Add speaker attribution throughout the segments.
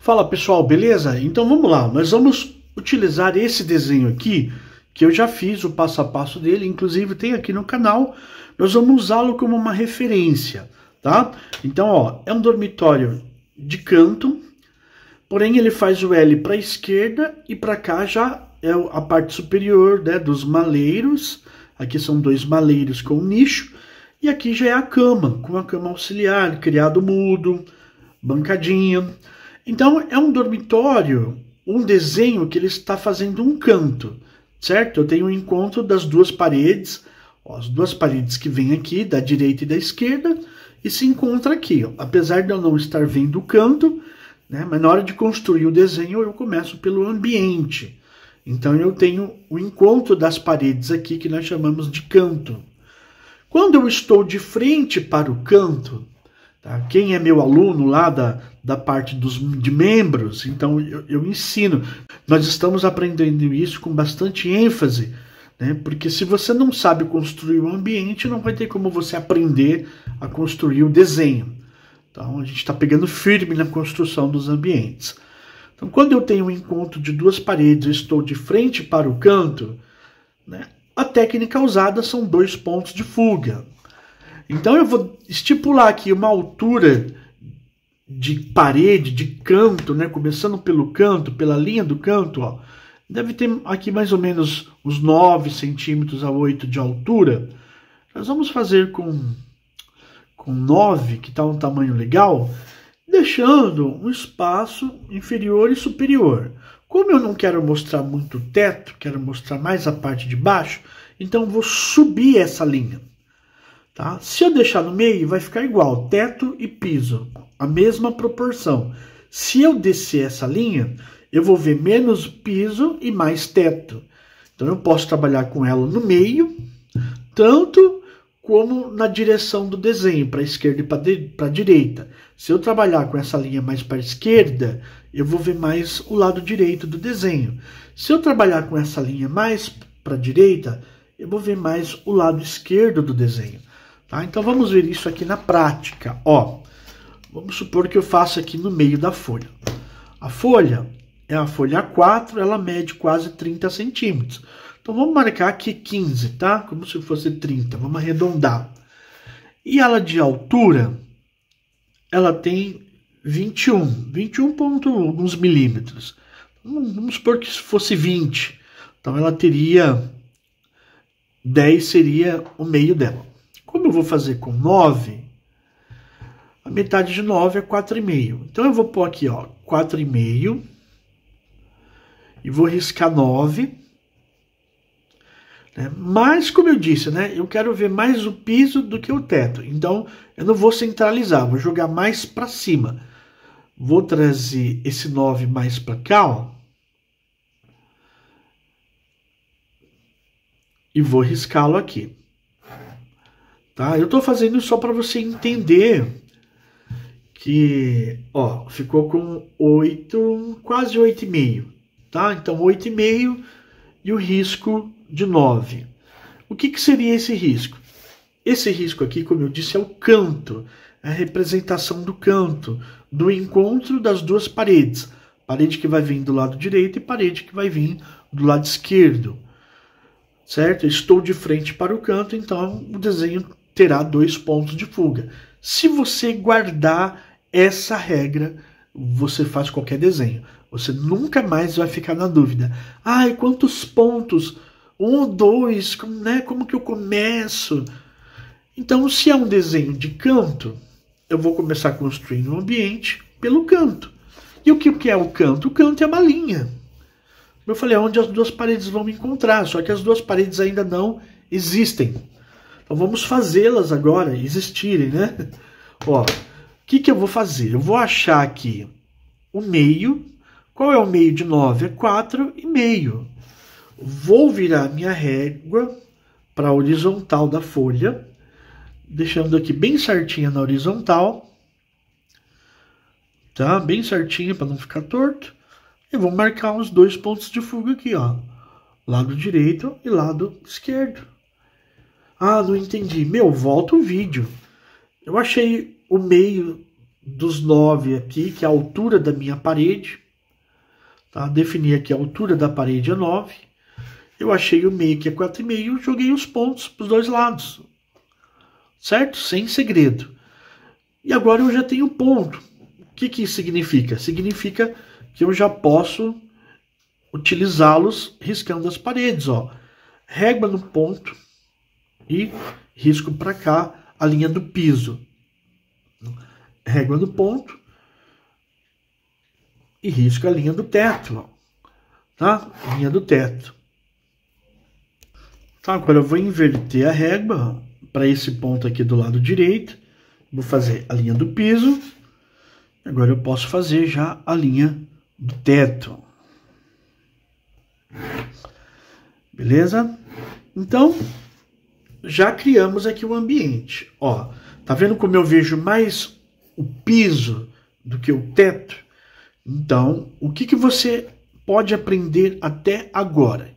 Speaker 1: Fala pessoal, beleza? Então vamos lá, nós vamos utilizar esse desenho aqui, que eu já fiz o passo a passo dele, inclusive tem aqui no canal, nós vamos usá-lo como uma referência, tá? Então, ó, é um dormitório de canto, porém ele faz o L para a esquerda e para cá já é a parte superior, né, dos maleiros. Aqui são dois maleiros com nicho, e aqui já é a cama, com a cama auxiliar, criado mudo, bancadinha. Então é um dormitório, um desenho que ele está fazendo um canto, certo? Eu tenho um encontro das duas paredes, ó, as duas paredes que vêm aqui, da direita e da esquerda, e se encontra aqui, ó. Apesar de eu não estar vendo o canto, né, mas na hora de construir o desenho eu começo pelo ambiente. Então eu tenho o encontro das paredes aqui que nós chamamos de canto. Quando eu estou de frente para o canto, tá? Quem é meu aluno lá da parte de membros, então eu ensino. Nós estamos aprendendo isso com bastante ênfase, né? Porque se você não sabe construir o ambiente, não vai ter como você aprender a construir o desenho. Então a gente está pegando firme na construção dos ambientes. Então quando eu tenho um encontro de duas paredes, eu estou de frente para o canto, né? A técnica usada são 2 pontos de fuga. Então eu vou estipular aqui uma altura de parede, de canto, né? Começando pelo canto, pela linha do canto, ó. Deve ter aqui mais ou menos uns 9 centímetros a 8 de altura. Nós vamos fazer com 9, que está um tamanho legal, deixando um espaço inferior e superior. Como eu não quero mostrar muito o teto, quero mostrar mais a parte de baixo, então eu vou subir essa linha. Tá? Se eu deixar no meio, vai ficar igual, teto e piso, a mesma proporção. Se eu descer essa linha, eu vou ver menos piso e mais teto. Então eu posso trabalhar com ela no meio, tanto como na direção do desenho, para a esquerda e para a direita. Se eu trabalhar com essa linha mais para a esquerda, eu vou ver mais o lado direito do desenho. Se eu trabalhar com essa linha mais para a direita, eu vou ver mais o lado esquerdo do desenho. Tá? Então vamos ver isso aqui na prática. Ó, vamos supor que eu faço aqui no meio da folha. A folha é a folha A4, ela mede quase 30 centímetros. Então vamos marcar aqui 15, tá? Como se fosse 30, vamos arredondar. E ela de altura, ela tem 21 ponto alguns milímetros. Vamos supor que fosse 20. Então ela teria 10, seria o meio dela. Como eu vou fazer com 9, a metade de 9 é 4,5. Então eu vou pôr aqui, ó, 4,5 e vou riscar 9. Né? Mas, como eu disse, né, eu quero ver mais o piso do que o teto. Então eu não vou centralizar, vou jogar mais para cima. Vou trazer esse 9 mais para cá, ó, e vou riscá-lo aqui. Tá? Eu estou fazendo isso só para você entender que, ó, ficou com 8, quase 8,5, tá? Então 8,5 e o risco de 9. O que seria esse risco? Esse risco aqui, como eu disse, é o canto, é a representação do canto, do encontro das duas paredes. Parede que vai vir do lado direito e parede que vai vir do lado esquerdo. Certo? Eu estou de frente para o canto, então o desenho terá 2 pontos de fuga. Se você guardar essa regra, você faz qualquer desenho. Você nunca mais vai ficar na dúvida. Ai, quantos pontos? 1 ou 2? Né? Como que eu começo? Então, se é um desenho de canto, eu vou começar construindo um ambiente pelo canto. E o que é o canto? O canto é uma linha. Eu falei, é onde as duas paredes vão me encontrar, só que as duas paredes ainda não existem. Então vamos fazê-las agora existirem, né? Ó, o que eu vou fazer? Eu vou achar aqui o meio. Qual é o meio de 9? É 4,5. Vou virar minha régua para a horizontal da folha, deixando aqui bem certinha na horizontal. Tá? Bem certinha para não ficar torto. E vou marcar os 2 pontos de fuga aqui, ó. Lado direito e lado esquerdo. Ah, não entendi. Meu, volta o vídeo. Eu achei o meio dos 9 aqui, que é a altura da minha parede. Tá? Defini aqui a altura da parede é 9. Eu achei o meio que é 4,5, joguei os pontos para os dois lados. Certo? Sem segredo. E agora eu já tenho ponto. O que isso significa? Significa que eu já posso utilizá-los riscando as paredes. Ó. Régua no ponto e risco para cá a linha do piso. Régua no ponto e risco a linha do teto. Ó. Tá? Linha do teto. Tá, agora eu vou inverter a régua para esse ponto aqui do lado direito. Vou fazer a linha do piso. Agora eu posso fazer já a linha do teto. Beleza? Então, já criamos aqui o ambiente. Ó, tá vendo como eu vejo mais o piso do que o teto? Então, o que você pode aprender até agora?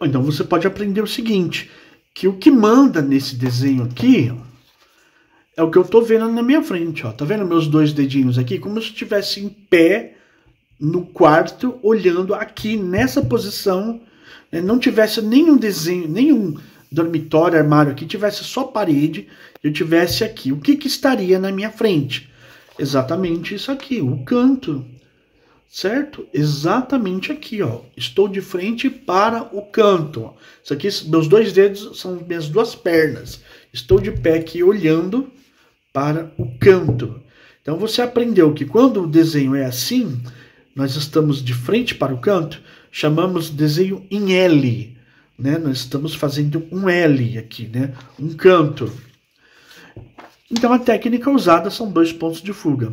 Speaker 1: Então, você pode aprender o seguinte, que o que manda nesse desenho aqui é o que eu estou vendo na minha frente. Ó. Tá vendo meus dois dedinhos aqui? Como se eu estivesse em pé no quarto, olhando aqui nessa posição, né? Não tivesse nenhum desenho, nenhum dormitório, armário aqui, tivesse só parede, eu tivesse aqui. O que estaria na minha frente? Exatamente isso aqui, o canto. Certo? Exatamente aqui, ó. Estou de frente para o canto. Ó. Isso aqui, meus dois dedos são minhas duas pernas. Estou de pé aqui olhando para o canto. Então você aprendeu que quando o desenho é assim, nós estamos de frente para o canto, chamamos de desenho em L, né? Nós estamos fazendo um L aqui, né? Um canto. Então a técnica usada são 2 pontos de fuga.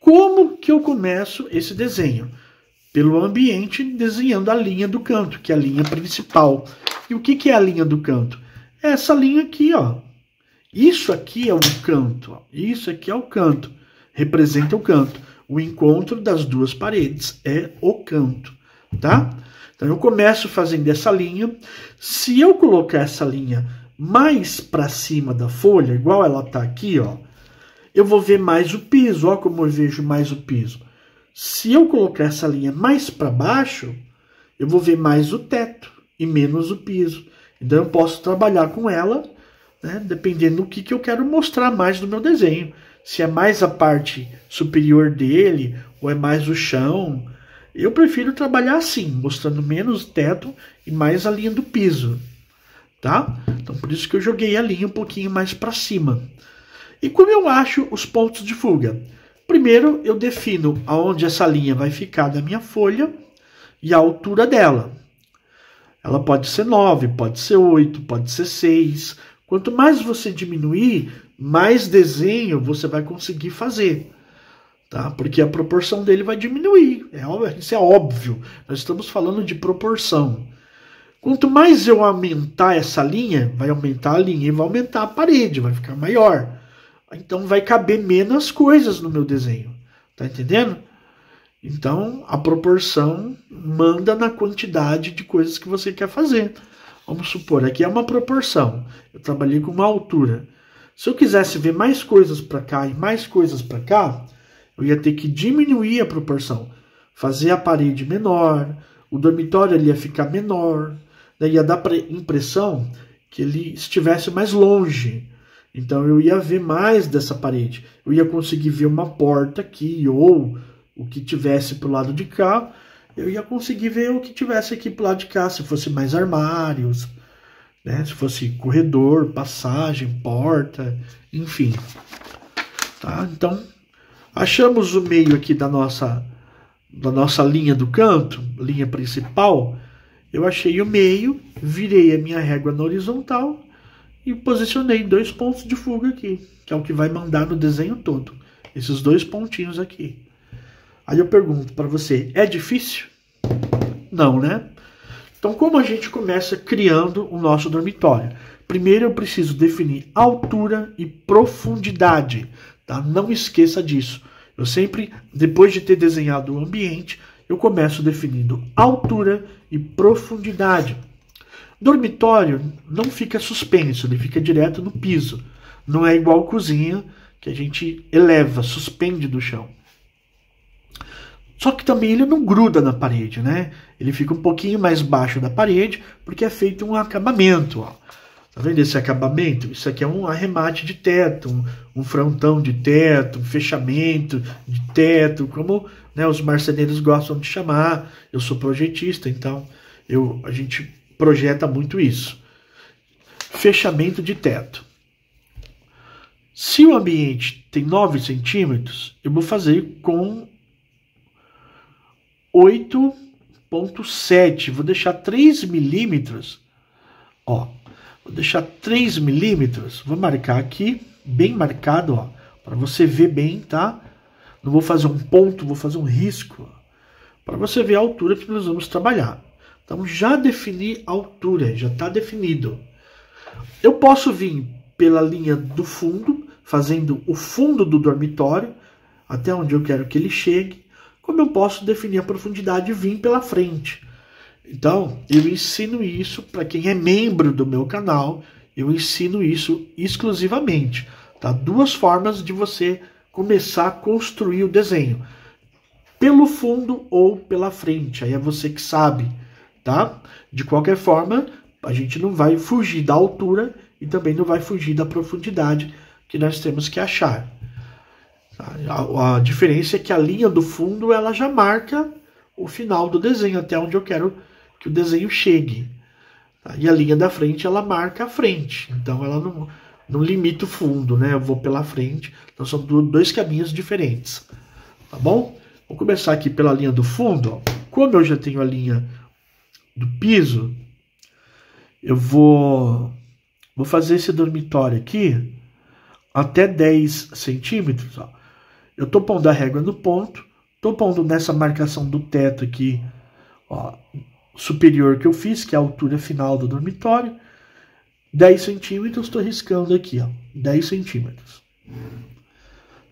Speaker 1: Como que eu começo esse desenho? Pelo ambiente, desenhando a linha do canto, que é a linha principal. E o que é a linha do canto? É essa linha aqui, ó. Isso aqui é o canto, ó. Isso aqui é o canto. Representa o canto. O encontro das duas paredes é o canto, tá? Então eu começo fazendo essa linha. Se eu colocar essa linha mais para cima da folha, igual ela tá aqui, ó, eu vou ver mais o piso. Ó como eu vejo mais o piso. Se eu colocar essa linha mais para baixo, eu vou ver mais o teto e menos o piso. Então eu posso trabalhar com ela, né, dependendo do que eu quero mostrar mais no meu desenho. Se é mais a parte superior dele ou é mais o chão. Eu prefiro trabalhar assim, mostrando menos o teto e mais a linha do piso. Tá? Então por isso que eu joguei a linha um pouquinho mais para cima. E como eu acho os pontos de fuga? Primeiro eu defino aonde essa linha vai ficar da minha folha e a altura dela. Ela pode ser 9, pode ser 8, pode ser 6. Quanto mais você diminuir, mais desenho você vai conseguir fazer. Tá? Porque a proporção dele vai diminuir. Isso é óbvio. Nós estamos falando de proporção. Quanto mais eu aumentar essa linha, vai aumentar a linha e vai aumentar a parede, vai ficar maior. Então vai caber menos coisas no meu desenho. Tá entendendo? Então a proporção manda na quantidade de coisas que você quer fazer. Vamos supor, aqui é uma proporção. Eu trabalhei com uma altura. Se eu quisesse ver mais coisas para cá e mais coisas para cá, eu ia ter que diminuir a proporção. Fazer a parede menor, o dormitório ali ia ficar menor, daí ia dar a impressão que ele estivesse mais longe. Então eu ia ver mais dessa parede. Eu ia conseguir ver uma porta aqui, ou o que tivesse para o lado de cá. Eu ia conseguir ver o que tivesse aqui para o lado de cá, se fosse mais armários, né? Se fosse corredor, passagem, porta, enfim. Tá? Então, achamos o meio aqui da nossa linha do canto, linha principal. Eu achei o meio, virei a minha régua na horizontal e posicionei 2 pontos de fuga aqui, que é o que vai mandar no desenho todo. Esses 2 pontinhos aqui. Aí eu pergunto para você, é difícil? Não, né? Então, como a gente começa criando o nosso dormitório? Primeiro eu preciso definir altura e profundidade, tá? Não esqueça disso. Eu sempre, depois de ter desenhado o ambiente, eu começo definindo altura e profundidade. Dormitório não fica suspenso, ele fica direto no piso. Não é igual cozinha, que a gente eleva, suspende do chão. Só que também ele não gruda na parede, né? Ele fica um pouquinho mais baixo da parede, porque é feito um acabamento, ó. Tá vendo esse acabamento? Isso aqui é um arremate de teto, um frontão de teto, um fechamento de teto, como, né, os marceneiros gostam de chamar. Eu sou projetista, então a gente projeta muito isso. Fechamento de teto. Se o ambiente tem 9 centímetros, eu vou fazer com 8,7. Vou deixar 3 milímetros. Ó, vou deixar 3 milímetros. Vou marcar aqui, bem marcado, ó, para você ver bem, tá? Não vou fazer um ponto, vou fazer um risco, para você ver a altura que nós vamos trabalhar. Então já defini a altura, já está definido. Eu posso vir pela linha do fundo, fazendo o fundo do dormitório, até onde eu quero que ele chegue, como eu posso definir a profundidade e vir pela frente. Então, eu ensino isso para quem é membro do meu canal, eu ensino isso exclusivamente. Tá? 2 formas de você começar a construir o desenho. Pelo fundo ou pela frente, aí é você que sabe. Tá? De qualquer forma, a gente não vai fugir da altura e também não vai fugir da profundidade que nós temos que achar. A diferença é que a linha do fundo ela já marca o final do desenho, até onde eu quero que o desenho chegue. E a linha da frente ela marca a frente, então ela não limita o fundo, né? Eu vou pela frente, então são 2 caminhos diferentes. Tá bom? Vou começar aqui pela linha do fundo. Ó. Como eu já tenho a linha do piso, eu vou fazer esse dormitório aqui até 10 centímetros. Ó. Eu estou pondo a régua no ponto, estou pondo nessa marcação do teto aqui, ó, superior que eu fiz, que é a altura final do dormitório, 10 centímetros, estou riscando aqui, ó, 10 centímetros.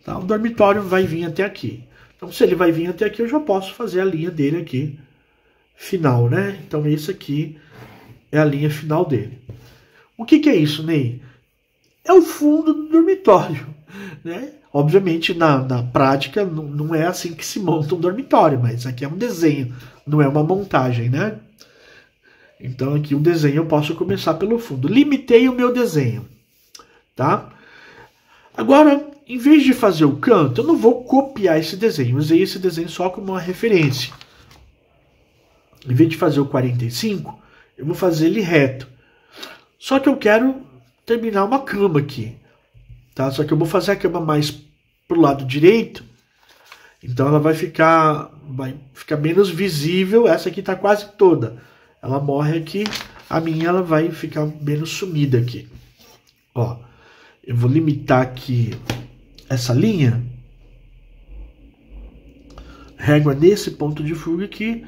Speaker 1: Tá? O dormitório vai vir até aqui. Então, se ele vai vir até aqui, eu já posso fazer a linha dele aqui, final, né? Então, esse aqui é a linha final dele. O que é isso, Ney? É o fundo do dormitório, né? Obviamente, na prática, não é assim que se monta um dormitório, mas aqui é um desenho, não é uma montagem, né? Então, aqui o desenho eu posso começar pelo fundo. Limitei o meu desenho, tá? Agora, em vez de fazer o canto, eu não vou copiar esse desenho. Usei esse desenho só como uma referência. Em vez de fazer o 45, eu vou fazer ele reto. Só que eu quero terminar uma cama aqui. Tá? Só que eu vou fazer a cama mais pro lado direito. Então ela vai ficar menos visível. Essa aqui está quase toda. Ela morre aqui. A minha ela vai ficar menos sumida aqui. Ó, eu vou limitar aqui essa linha. Régua nesse ponto de fuga aqui.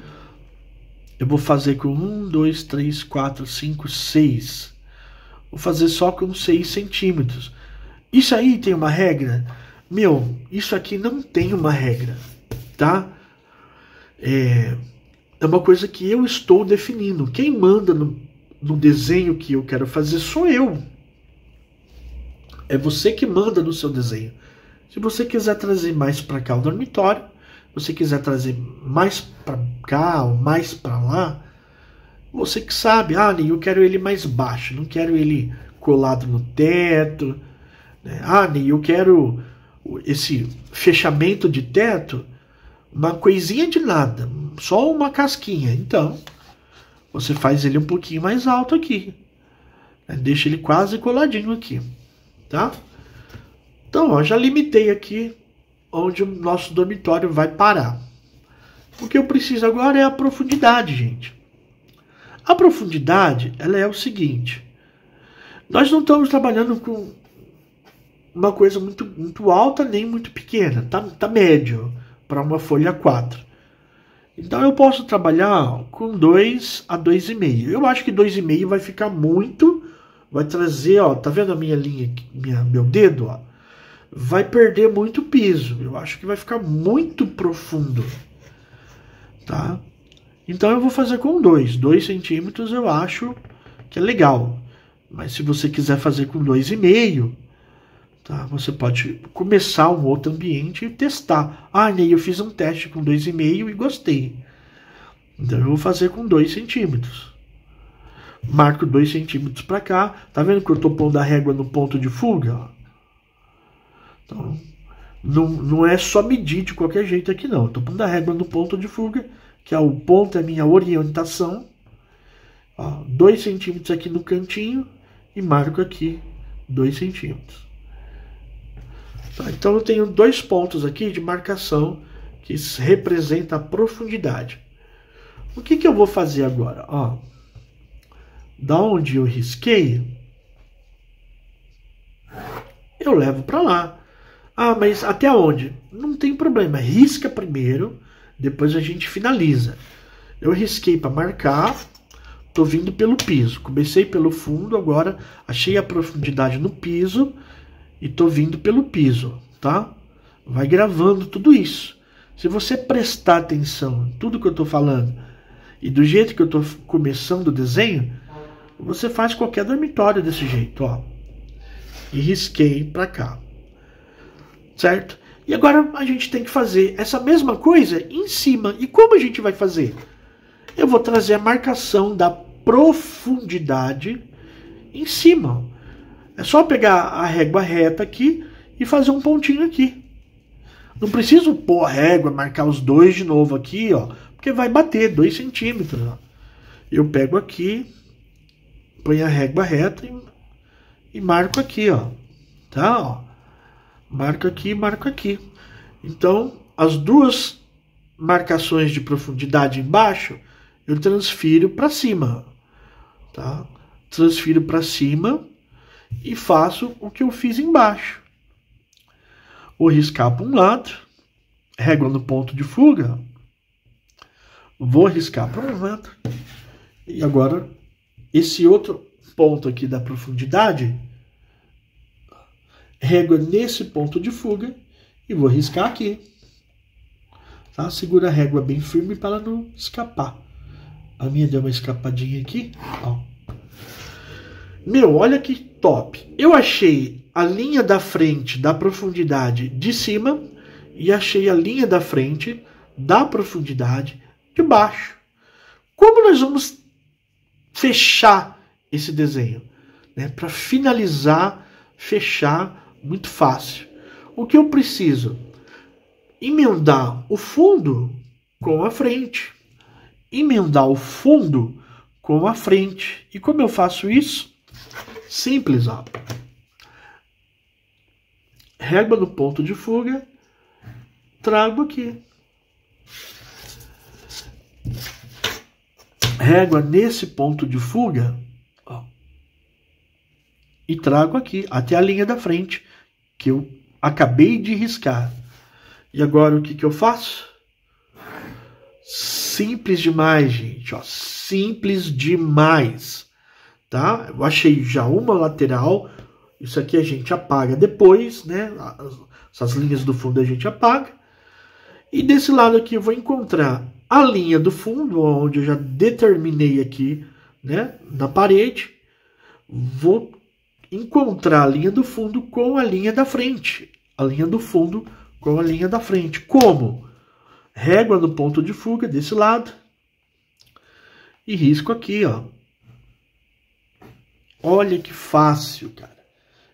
Speaker 1: Eu vou fazer com 1, 2, 3, 4, 5, 6. Vou fazer só com 6 centímetros. Isso aí tem uma regra? Meu, isso aqui não tem uma regra, tá? É uma coisa que eu estou definindo. Quem manda no desenho que eu quero fazer sou eu. É você que manda no seu desenho. Se você quiser trazer mais para cá o dormitório, se você quiser trazer mais para cá ou mais para lá, você que sabe. Ah, eu quero ele mais baixo, não quero ele colado no teto. Ah, eu quero esse fechamento de teto, uma coisinha de nada, só uma casquinha. Então, você faz ele um pouquinho mais alto aqui. Deixa ele quase coladinho aqui, tá? Então, ó, já limitei aqui onde o nosso dormitório vai parar. O que eu preciso agora é a profundidade, gente. A profundidade, ela é o seguinte. Nós não estamos trabalhando com uma coisa muito alta nem muito pequena. Tá médio para uma folha 4. Então eu posso trabalhar com 2 a 2,5. Eu acho que 2,5 vai ficar muito. Vai trazer, ó, tá vendo a minha linha, meu dedo, ó? Vai perder muito piso. Eu acho que vai ficar muito profundo. Tá? Então eu vou fazer com 2. 2 centímetros eu acho que é legal. Mas se você quiser fazer com 2,5, Tá? Você pode começar um outro ambiente e testar. Ah, Ney, eu fiz um teste com 2,5 e gostei. Então eu vou fazer com 2 centímetros. Marco 2 centímetros para cá. Tá vendo que eu estou pondo a régua no ponto de fuga? Então, não é só medir de qualquer jeito aqui não. Eu estou pondo a régua no ponto de fuga, que é o ponto, é a minha orientação. 2 centímetros aqui no cantinho e marco aqui 2 centímetros. Tá, então eu tenho 2 pontos aqui de marcação que representa a profundidade. O que eu vou fazer agora? Da onde eu risquei, eu levo para lá. Ah, mas até onde? Não tem problema. Risca primeiro, depois a gente finaliza. Eu risquei para marcar, estou vindo pelo piso. Comecei pelo fundo, agora achei a profundidade no piso e estou vindo pelo piso, tá? Vai gravando tudo isso. Se você prestar atenção em tudo que eu estou falando e do jeito que eu estou começando o desenho, você faz qualquer dormitório desse jeito, ó. E risquei para cá. Certo? E agora a gente tem que fazer essa mesma coisa em cima. E como a gente vai fazer? Eu vou trazer a marcação da profundidade em cima. É só pegar a régua reta aqui e fazer um pontinho aqui. Não preciso pôr a régua, marcar os 2 de novo aqui, ó, porque vai bater 2 centímetros. Ó. Eu pego aqui, ponho a régua reta e marco aqui, ó. Tá? Ó. Marco aqui, marco aqui. Então, as 2 marcações de profundidade embaixo, eu transfiro para cima. Tá? Transfiro para cima e faço o que eu fiz embaixo. Vou riscar para um lado, régua no ponto de fuga, vou riscar para um lado, e agora esse outro ponto aqui da profundidade, régua nesse ponto de fuga e vou riscar aqui. Tá? Segura a régua bem firme para ela não escapar. A minha deu uma escapadinha aqui, ó. Meu, olha que top. Eu achei a linha da frente da profundidade de cima e achei a linha da frente da profundidade de baixo. Como nós vamos fechar esse desenho? Né? Para finalizar, fechar, muito fácil. O que eu preciso? Emendar o fundo com a frente. Emendar o fundo com a frente. E como eu faço isso? Simples, ó. Régua no ponto de fuga, trago aqui. Régua nesse ponto de fuga, ó, e trago aqui, até a linha da frente, que eu acabei de riscar. E agora o que eu faço? Simples demais, gente, ó, simples demais. Tá? Eu achei já uma lateral. Isso aqui a gente apaga depois, né? Essas linhas do fundo a gente apaga. E desse lado aqui eu vou encontrar a linha do fundo, onde eu já determinei aqui, né? Na parede. Vou encontrar a linha do fundo com a linha da frente. A linha do fundo com a linha da frente. Como? Régua no ponto de fuga desse lado. E risco aqui, ó. Olha que fácil, cara.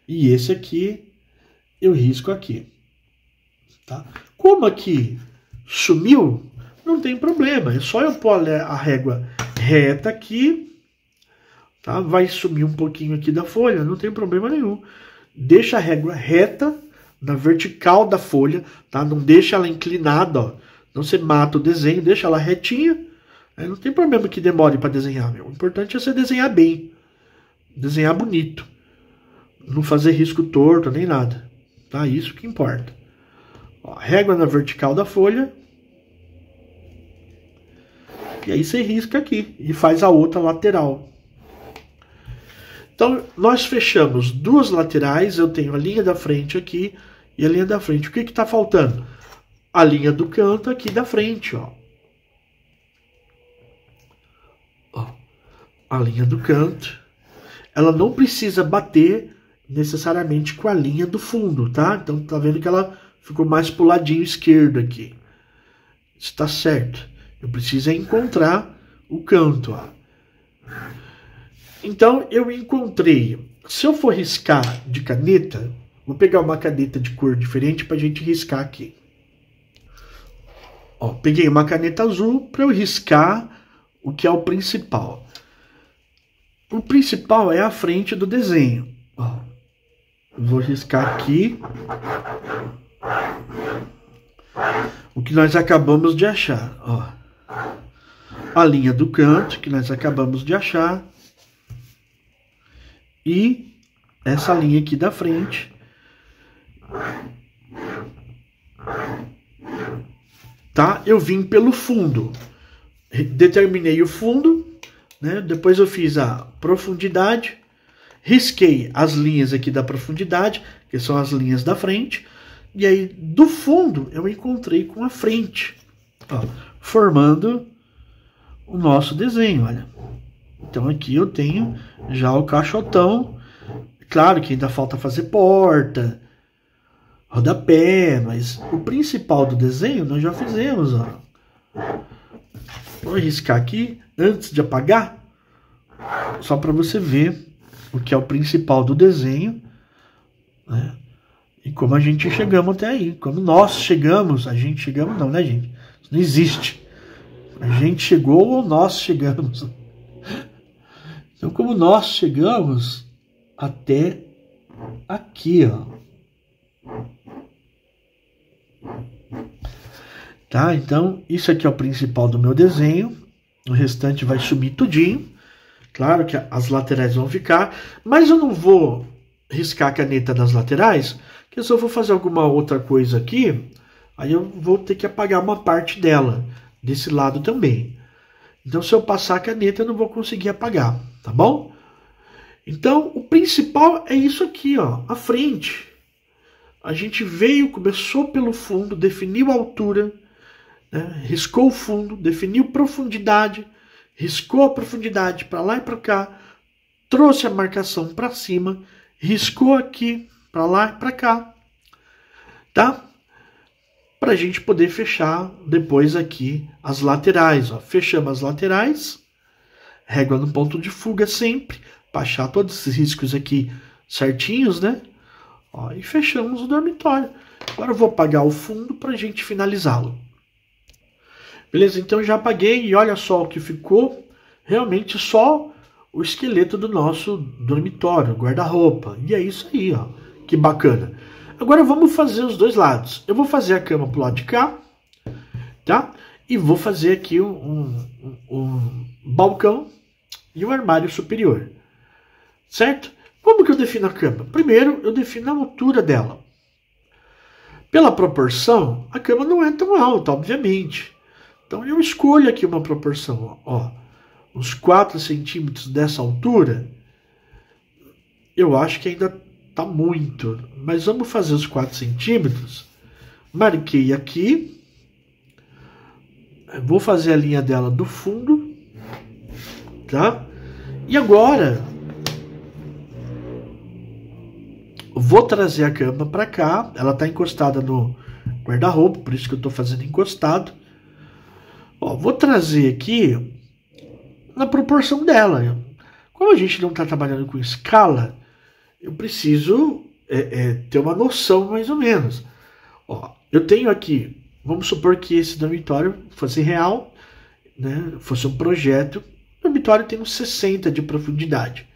Speaker 1: E esse aqui, eu risco aqui. Tá? Como aqui sumiu, não tem problema. É só eu pôr a régua reta aqui. Tá? Vai sumir um pouquinho aqui da folha, não tem problema nenhum. Deixa a régua reta na vertical da folha. Tá? Não deixa ela inclinada, ó. Não se mata o desenho, deixa ela retinha. Não tem problema que demore para desenhar. Meu. O importante é você desenhar bem. Desenhar bonito. Não fazer risco torto, nem nada. Tá? Isso que importa. Ó, régua na vertical da folha. E aí você risca aqui. E faz a outra lateral. Então, nós fechamos 2 laterais. Eu tenho a linha da frente aqui e a linha da frente. O que está faltando? A linha do canto aqui da frente. Ó. Ó, a linha do canto. Ela não precisa bater necessariamente com a linha do fundo, tá? Então tá vendo que ela ficou mais pro ladinho esquerdo aqui. Está certo. Eu preciso encontrar o canto, ó. Então eu encontrei. Se eu for riscar de caneta, vou pegar uma caneta de cor diferente para a gente riscar aqui. Ó, peguei uma caneta azul para eu riscar o que é o principal. O principal é a frente do desenho. Ó, vou riscar aqui o que nós acabamos de achar. Ó, a linha do canto que nós acabamos de achar e essa linha aqui da frente. Tá? Eu vim pelo fundo, determinei o fundo, né? Depois eu fiz a profundidade, risquei as linhas aqui da profundidade, que são as linhas da frente, e aí do fundo eu encontrei com a frente, ó, formando o nosso desenho, olha. Então aqui eu tenho já o caixotão, claro que ainda falta fazer porta, rodapé, mas o principal do desenho nós já fizemos, ó. Vou riscar aqui antes de apagar, só para você ver o que é o principal do desenho, né? E como a gente chegamos até aí, como nós chegamos, a gente chegamos não, né, gente? Isso não existe. A gente chegou ou nós chegamos. Então, como nós chegamos até aqui, ó. Tá? Então, isso aqui é o principal do meu desenho. O restante vai sumir tudinho. Claro que as laterais vão ficar. Mas eu não vou riscar a caneta das laterais, porque se eu for fazer alguma outra coisa aqui, aí eu vou ter que apagar uma parte dela, desse lado também. Então, se eu passar a caneta, eu não vou conseguir apagar, tá bom? Então, o principal é isso aqui, ó, a frente. A gente veio, começou pelo fundo, definiu a altura, né, riscou o fundo, definiu profundidade, riscou a profundidade para lá e para cá, trouxe a marcação para cima, riscou aqui, para lá e para cá, tá? Para a gente poder fechar depois aqui as laterais, ó. Fechamos as laterais, régua no ponto de fuga sempre, para achar todos esses riscos aqui certinhos, né? Ó, e fechamos o dormitório. Agora eu vou apagar o fundo para a gente finalizá-lo. Beleza? Então já apaguei e olha só o que ficou. Realmente só o esqueleto do nosso dormitório, guarda-roupa. E é isso aí, ó. Que bacana. Agora vamos fazer os dois lados. Eu vou fazer a cama pro lado de cá, tá? E vou fazer aqui um balcão e um armário superior. Certo? Como que eu defino a cama? Primeiro, eu defino a altura dela. Pela proporção, a cama não é tão alta, obviamente. Então eu escolho aqui uma proporção, ó, uns 4 centímetros dessa altura. Eu acho que ainda tá muito, mas vamos fazer os 4 centímetros. Marquei aqui. Vou fazer a linha dela do fundo, tá? E agora vou trazer a cama para cá. Ela tá encostada no guarda-roupa, por isso que eu tô fazendo encostado. Ó, vou trazer aqui na proporção dela. Como a gente não está trabalhando com escala, eu preciso ter uma noção mais ou menos. Ó, eu tenho aqui, vamos supor que esse dormitório fosse real, né, fosse um projeto. O dormitório tem uns 60 de profundidade.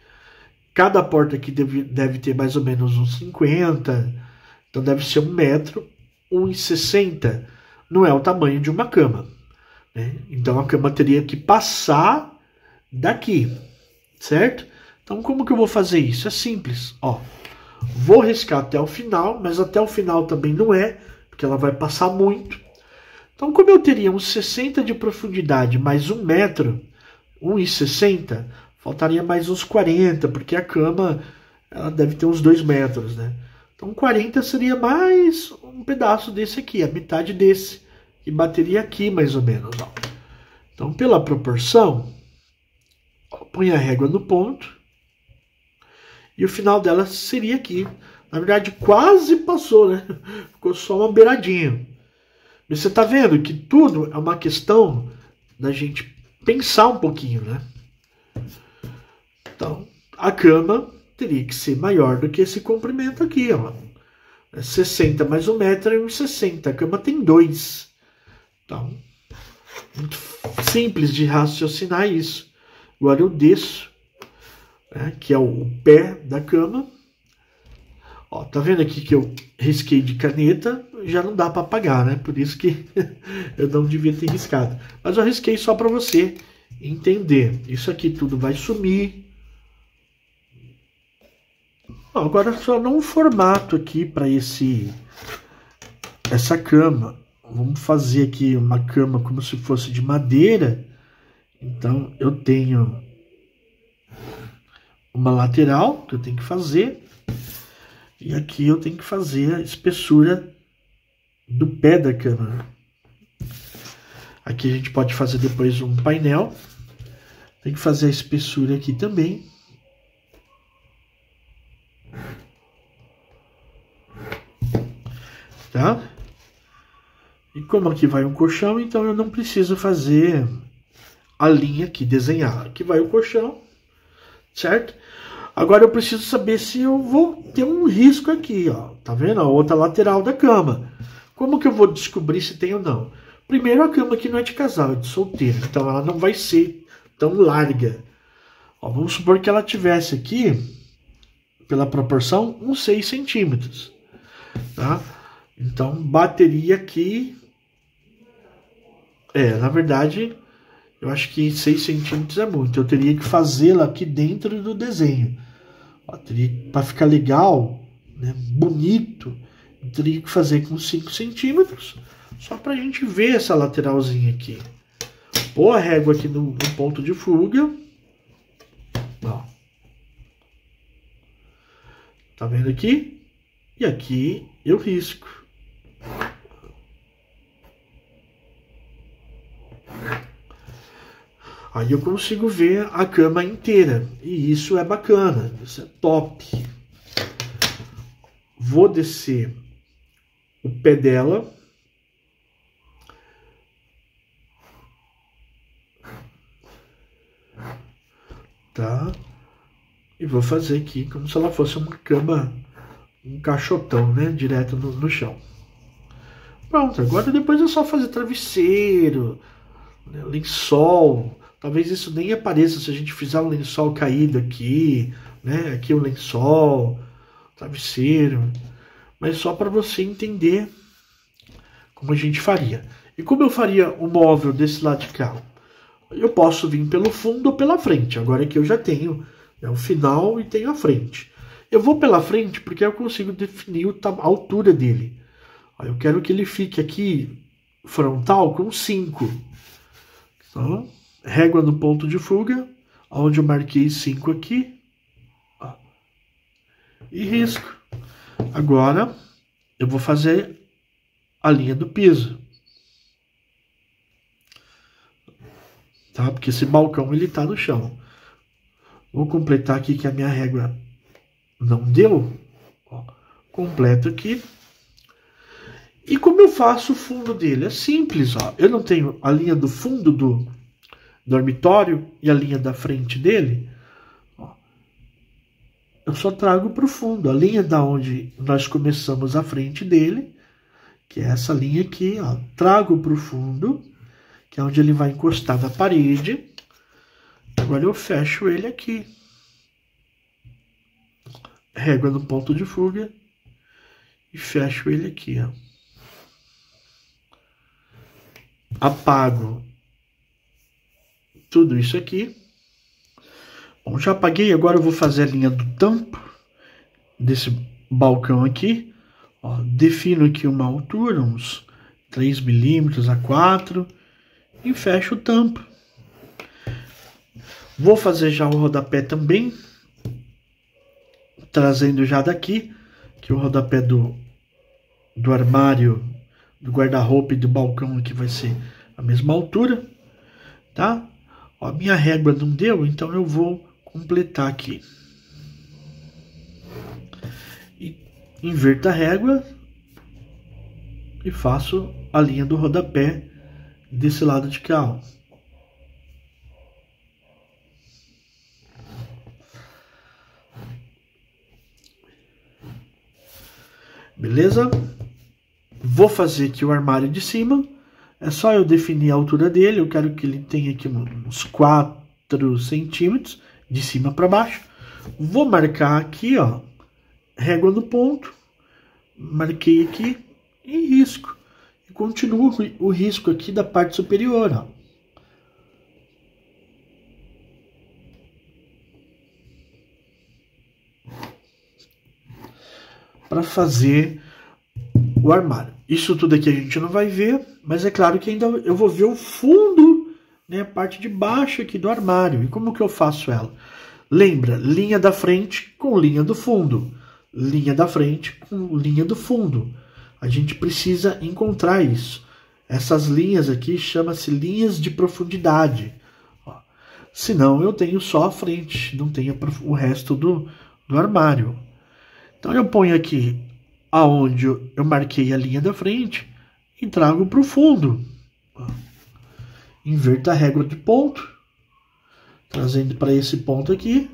Speaker 1: Cada porta aqui deve ter mais ou menos uns 50, então deve ser 1 metro, 1,60. Não é o tamanho de uma cama, né? Então a cama teria que passar daqui, certo? Então como que eu vou fazer isso? É simples, ó. Vou riscar até o final, mas até o final também não é, porque ela vai passar muito. Então como eu teria uns 60 de profundidade mais 1 metro, 1,60, faltaria mais uns 40, porque a cama ela deve ter uns 2 metros, né? Então 40 seria mais um pedaço desse aqui, a metade desse, que bateria aqui mais ou menos, ó. Então pela proporção, ó, põe a régua no ponto E o final dela seria aqui. Na verdade, quase passou, né? Ficou só uma beiradinha. Mas você tá vendo que tudo é uma questão da gente pensar um pouquinho, né? Então, a cama teria que ser maior do que esse comprimento aqui, ó. 60 mais 1 metro é 1,60. A cama tem 2. Então, muito simples de raciocinar isso. Agora eu desço, né, que é o pé da cama. Ó, tá vendo aqui que eu risquei de caneta? Já não dá para apagar, né? Por isso que eu não devia ter riscado. Mas eu risquei só para você entender. Isso aqui tudo vai sumir. Agora só não um formato aqui para essa cama. Vamos fazer aqui uma cama como se fosse de madeira. Então eu tenho uma lateral que eu tenho que fazer. E aqui eu tenho que fazer a espessura do pé da cama. Aqui a gente pode fazer depois um painel. Tem que fazer a espessura aqui também. Tá? E como aqui vai um colchão, então eu não preciso fazer a linha aqui, desenhar. Aqui vai o colchão, certo? Agora eu preciso saber se eu vou ter um risco aqui, ó. Tá vendo? A outra lateral da cama. Como que eu vou descobrir se tem ou não? Primeiro, a cama aqui não é de casal, é de solteiro. Então ela não vai ser tão larga. Ó, vamos supor que ela tivesse aqui, pela proporção, uns 6 centímetros. Tá? Então, bateria aqui... na verdade, eu acho que 6 centímetros é muito. Eu teria que fazê-la aqui dentro do desenho. Para ficar legal, né, bonito, eu teria que fazer com 5 centímetros. Só para a gente ver essa lateralzinha aqui. Pôr a régua aqui no ponto de fuga. Ó. Tá vendo aqui? E aqui eu risco. Aí eu consigo ver a cama inteira. E isso é bacana. Isso é top. Vou descer o pé dela. Tá? E vou fazer aqui como se ela fosse uma cama, um caixotão, né? Direto no chão. Pronto, agora depois é só fazer travesseiro, né, lençol. Talvez isso nem apareça se a gente fizer um lençol caído aqui, né? Aqui o lençol, travesseiro. Mas só para você entender como a gente faria. E como eu faria o móvel desse lado de cá? Eu posso vir pelo fundo ou pela frente. Agora que eu já tenho, né, o final e tenho a frente. Eu vou pela frente porque eu consigo definir a altura dele. Eu quero que ele fique aqui frontal com 5. Então, régua no ponto de fuga, onde eu marquei 5 aqui. Ó, e risco. Agora, eu vou fazer a linha do piso. Tá? Porque esse balcão ele tá no chão. Vou completar aqui que a minha régua não deu. Ó, completo aqui. E como eu faço o fundo dele? É simples, ó. Eu não tenho a linha do fundo do dormitório e a linha da frente dele. Ó. Eu só trago para o fundo. A linha da onde nós começamos a frente dele, que é essa linha aqui, ó. Trago para o fundo, que é onde ele vai encostar na parede. Agora eu fecho ele aqui. Régua no ponto de fuga. E fecho ele aqui, ó. Apago tudo isso aqui. Bom, já apaguei, agora eu vou fazer a linha do tampo desse balcão aqui. Ó, defino aqui uma altura, uns 3 milímetros a 4 e fecho o tampo. Vou fazer já o rodapé também, trazendo já daqui, que o rodapé do armário, do guarda-roupa e do balcão aqui vai ser a mesma altura, tá? Ó, minha régua não deu, então eu vou completar aqui. Inverto a régua e faço a linha do rodapé desse lado de cá, ó. Beleza? Vou fazer aqui o armário de cima. É só eu definir a altura dele. Eu quero que ele tenha aqui uns 4 centímetros de cima para baixo. Vou marcar aqui, ó, régua no ponto. Marquei aqui e risco. E continuo o risco aqui da parte superior, ó. Para fazer o armário. Isso tudo aqui a gente não vai ver, mas é claro que ainda eu vou ver o fundo, né, a parte de baixo aqui do armário. E como que eu faço ela? Lembra, linha da frente com linha do fundo. Linha da frente com linha do fundo. A gente precisa encontrar isso. Essas linhas aqui chamam-se linhas de profundidade. Ó. Senão eu tenho só a frente, não tenho o resto do armário. Então eu ponho aqui aonde eu marquei a linha da frente e trago para o fundo. Inverto a régua de ponto, trazendo para esse ponto aqui.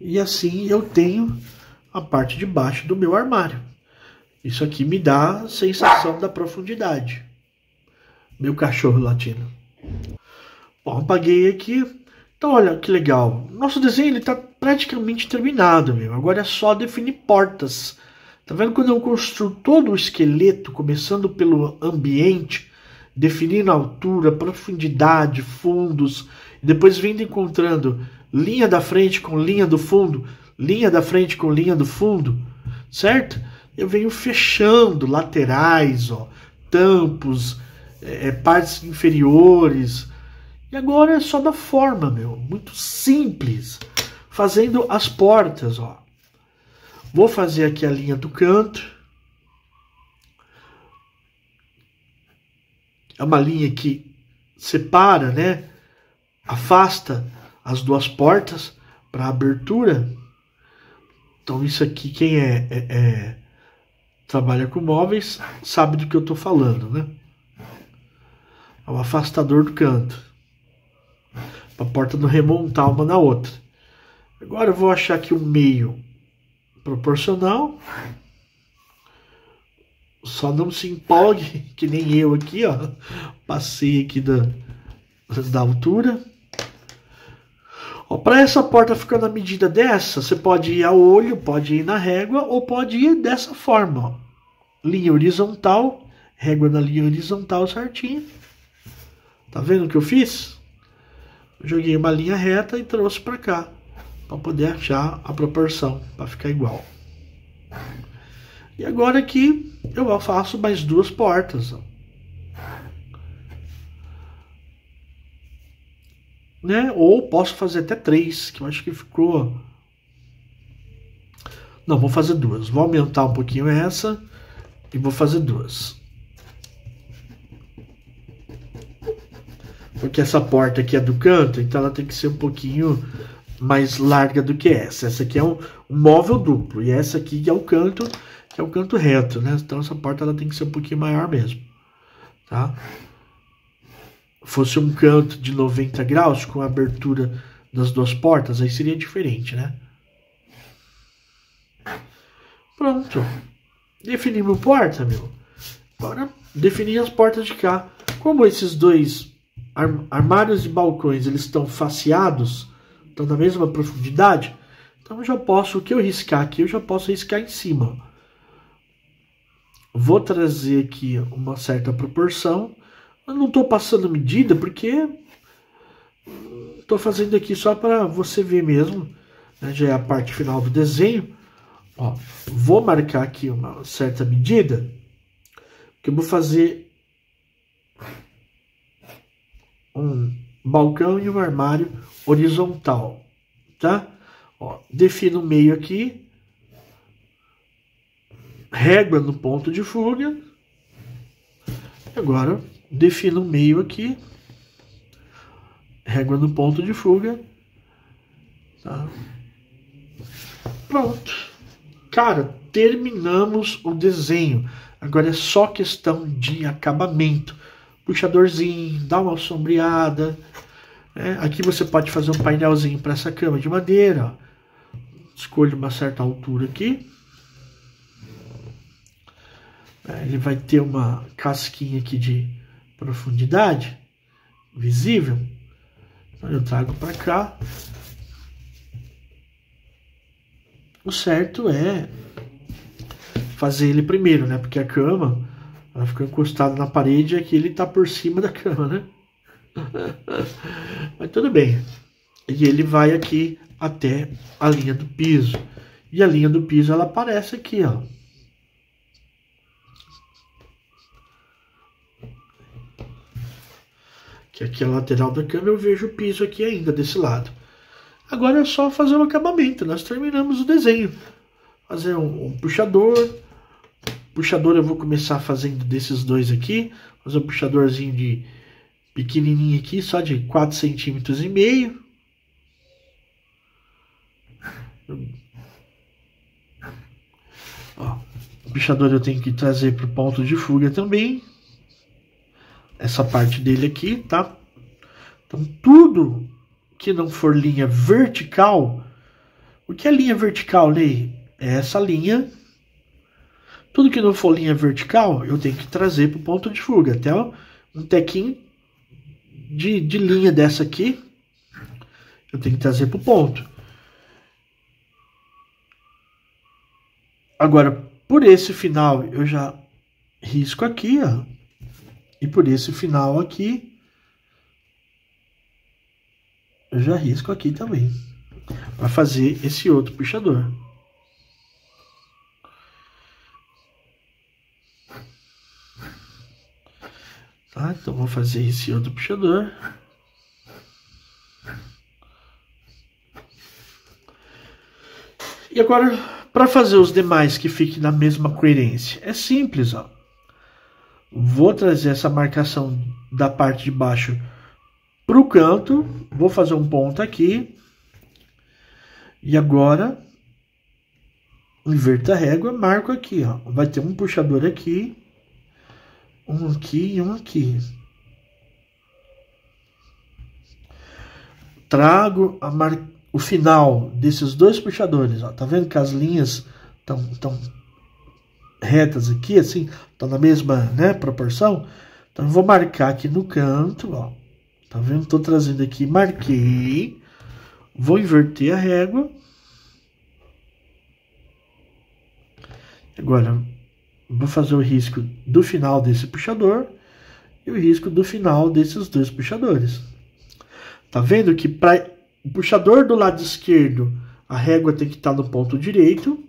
Speaker 1: E assim eu tenho a parte de baixo do meu armário. Isso aqui me dá a sensação da profundidade. Meu cachorro latindo. Bom, apaguei aqui. Então, olha que legal. Nosso desenho ele está praticamente terminado, meu. Agora é só definir portas. Tá vendo quando eu construo todo o esqueleto, começando pelo ambiente, definindo a altura, profundidade, fundos, e depois vindo encontrando linha da frente com linha do fundo, linha da frente com linha do fundo, certo? Eu venho fechando laterais, ó, tampos, partes inferiores. E agora é só da forma, meu. Muito simples. Fazendo as portas, ó. Vou fazer aqui a linha do canto. É uma linha que separa, né? Afasta as duas portas para abertura. Então isso aqui, quem trabalha com móveis, sabe do que eu estou falando, né? É o afastador do canto. Para a porta não remontar uma na outra. Agora eu vou achar aqui um meio proporcional. Só não se empolgue, que nem eu aqui, ó. Passei aqui da altura. Para essa porta ficar na medida dessa, você pode ir a olho, pode ir na régua, ou pode ir dessa forma, ó. Linha horizontal, régua na linha horizontal certinho. Tá vendo o que eu fiz? Joguei uma linha reta e trouxe para cá, para poder achar a proporção, para ficar igual. E agora aqui eu faço mais 2 portas. Ó. Né? Ou posso fazer até 3, que eu acho que ficou... Não, vou fazer 2. Vou aumentar um pouquinho essa e vou fazer 2. Porque essa porta aqui é do canto, então ela tem que ser um pouquinho mais larga do que essa. Essa aqui é um móvel duplo e essa aqui é o canto, que é o canto reto, né? Então essa porta ela tem que ser um pouquinho maior mesmo, tá? Fosse um canto de 90 graus com a abertura das 2 portas, aí seria diferente, né? Pronto. Definimos porta, meu. Agora definir as portas de cá. Como esses 2 armários e balcões eles estão faceados, estão na mesma profundidade, então eu já posso, o que eu riscar aqui, eu já posso riscar em cima. Vou trazer aqui uma certa proporção. Eu não estou passando medida porque estou fazendo aqui só para você ver mesmo, né? Já é a parte final do desenho. Ó, vou marcar aqui uma certa medida, que eu vou fazer um balcão e um armário horizontal, tá? Ó, defino o meio aqui, régua no ponto de fuga. Agora defino o meio aqui, régua no ponto de fuga, tá? Pronto. Cara, terminamos o desenho. Agora é só questão de acabamento. Puxadorzinho, dá uma sombreada. Aqui você pode fazer um painelzinho para essa cama de madeira. Ó. Escolha uma certa altura aqui. Ele vai ter uma casquinha aqui de profundidade visível. Então eu trago para cá. O certo é fazer ele primeiro, né? Porque a cama, ela fica encostada na parede e aqui ele tá por cima da cama, né? Mas tudo bem. E ele vai aqui até a linha do piso. E a linha do piso, ela aparece aqui, ó. Que aqui é a lateral da cama, eu vejo o piso aqui ainda, desse lado. Agora é só fazer o acabamento, nós terminamos o desenho. Fazer um puxador. Puxador eu vou começar fazendo desses dois aqui. Fazer um puxadorzinho de pequenininho aqui, só de 4,5 centímetros. Ó, o puxador eu tenho que trazer para o ponto de fuga também. Essa parte dele aqui, tá? Então tudo que não for linha vertical, o que é linha vertical, Ney? É essa linha. Tudo que não for linha vertical, eu tenho que trazer para o ponto de fuga. Até um tequinho de linha dessa aqui, eu tenho que trazer para o ponto. Agora, por esse final, eu já risco aqui, ó. E por esse final aqui, eu já risco aqui também. Para fazer esse outro puxador. Tá? Então, vou fazer esse outro puxador. E agora, para fazer os demais que fiquem na mesma coerência, é simples, ó. Vou trazer essa marcação da parte de baixo para o canto. Vou fazer um ponto aqui. E agora, inverto a régua, marco aqui, ó. Vai ter um puxador aqui. Um aqui e um aqui. Trago o final desses dois puxadores, ó. Tá vendo que as linhas estão retas aqui, assim, estão na mesma, né, proporção? Então eu vou marcar aqui no canto, ó. Tá vendo? Tô trazendo aqui, marquei. Vou inverter a régua. Agora, vou fazer o risco do final desse puxador e o risco do final desses dois puxadores. Tá vendo que para o puxador do lado esquerdo, a régua tem que estar no ponto direito.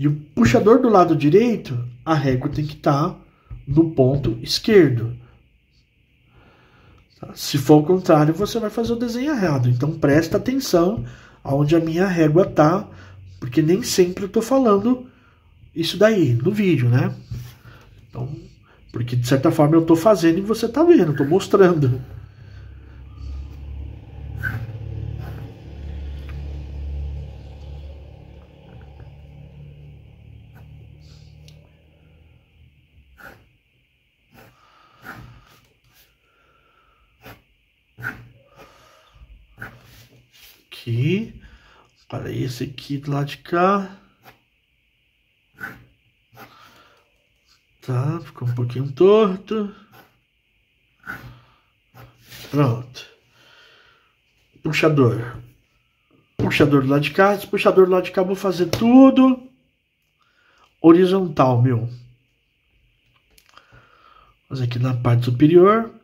Speaker 1: E o puxador do lado direito, a régua tem que estar no ponto esquerdo. Tá? Se for o contrário, você vai fazer o desenho errado. Então presta atenção aonde a minha régua tá, porque nem sempre eu tô falando isso daí no vídeo, né? Então, porque de certa forma eu tô fazendo e você tá vendo, tô mostrando. Aqui, para esse aqui do lado de cá. Tá, ficou um pouquinho torto. Pronto. Puxador. Puxador do lado de cá. Esse puxador do lado de cá eu vou fazer tudo horizontal, meu. Vou fazer aqui na parte superior.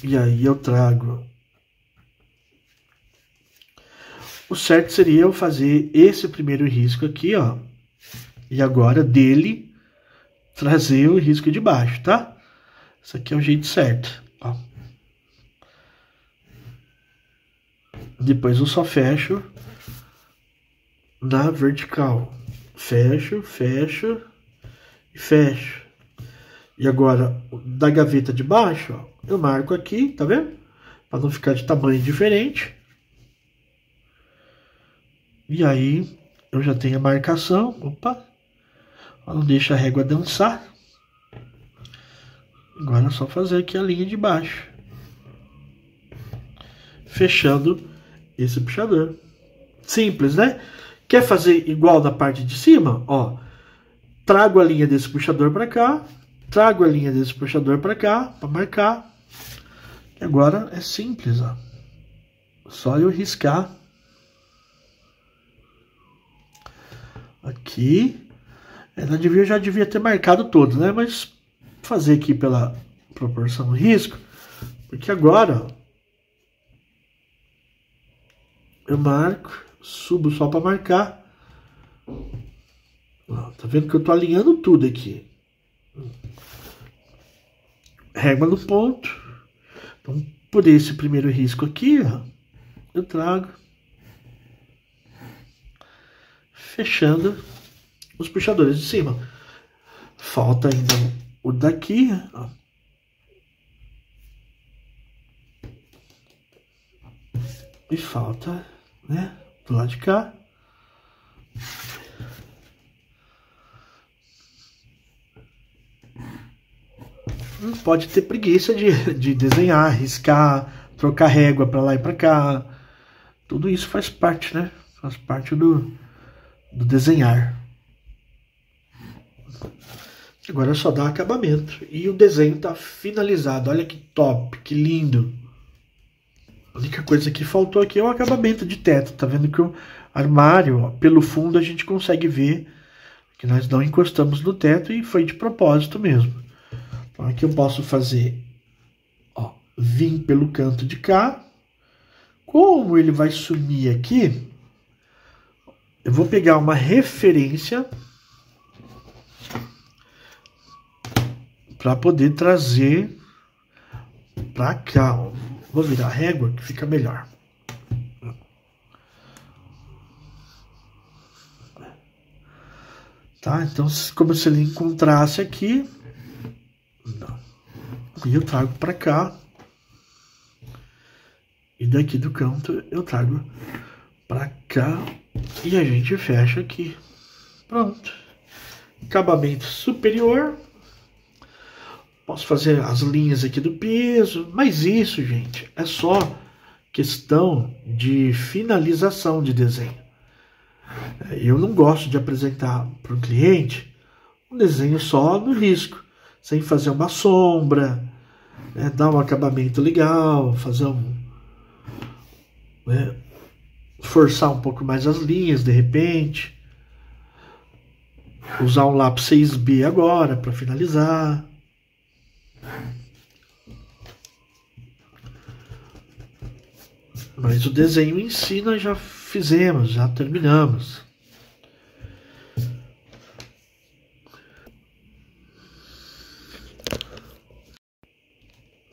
Speaker 1: E aí eu trago. O certo seria eu fazer esse primeiro risco aqui, ó. E agora dele trazer o risco de baixo, tá? Esse aqui é o jeito certo, ó. Depois eu só fecho na vertical. Fecho, fecho e fecho. E agora, da gaveta de baixo, ó, eu marco aqui, tá vendo? para não ficar de tamanho diferente. E aí eu já tenho a marcação, opa, não deixa a régua dançar. Agora é só fazer aqui a linha de baixo, fechando esse puxador. Simples, né? Quer fazer igual da parte de cima? Ó, trago a linha desse puxador para cá, trago a linha desse puxador para cá, para marcar. E agora é simples, ó. Só eu riscar aqui. Eu já devia ter marcado todos, né? Mas fazer aqui pela proporção do risco, porque agora eu marco, subo só para marcar. Ó, tá vendo que eu tô alinhando tudo aqui. Régua no ponto. Então, por esse primeiro risco aqui, ó, eu trago, fechando os puxadores de cima. Falta ainda o daqui, ó. E falta, né, do lado de cá. Não pode ter preguiça de desenhar, riscar, trocar régua para lá e para cá. Tudo isso faz parte, né? Faz parte do desenhar. Agora é só dar acabamento. E o desenho está finalizado. Olha que top, que lindo. A única coisa que faltou aqui é o acabamento de teto. Tá vendo que o armário, ó, pelo fundo a gente consegue ver que nós não encostamos no teto e foi de propósito mesmo. Então aqui eu posso fazer, ó, vir pelo canto de cá. Como ele vai sumir aqui, eu vou pegar uma referência para poder trazer para cá. Ó. Vou virar a régua que fica melhor. Tá? Então, como se ele encontrasse aqui, não. E eu trago para cá. E daqui do canto eu trago para cá. E a gente fecha aqui. Pronto. Acabamento superior. Posso fazer as linhas aqui do piso. Mas isso, gente, é só questão de finalização de desenho. Eu não gosto de apresentar para o cliente um desenho só no risco, sem fazer uma sombra, né, dar um acabamento legal, fazer né, forçar um pouco mais as linhas de repente, usar um lápis 6B agora para finalizar. Mas o desenho em si nós já fizemos, já terminamos.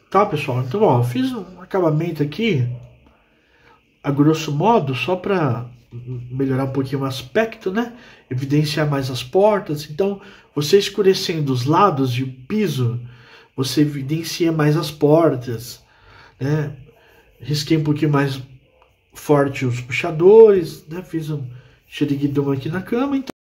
Speaker 1: Tá, pessoal? Então, ó, eu fiz um acabamento aqui, a grosso modo, só para melhorar um pouquinho o aspecto, né? Evidenciar mais as portas. Então, você escurecendo os lados e o piso, você evidencia mais as portas, né? Risquei um pouquinho mais forte os puxadores, né? Fiz um xeriguidão aqui na cama, então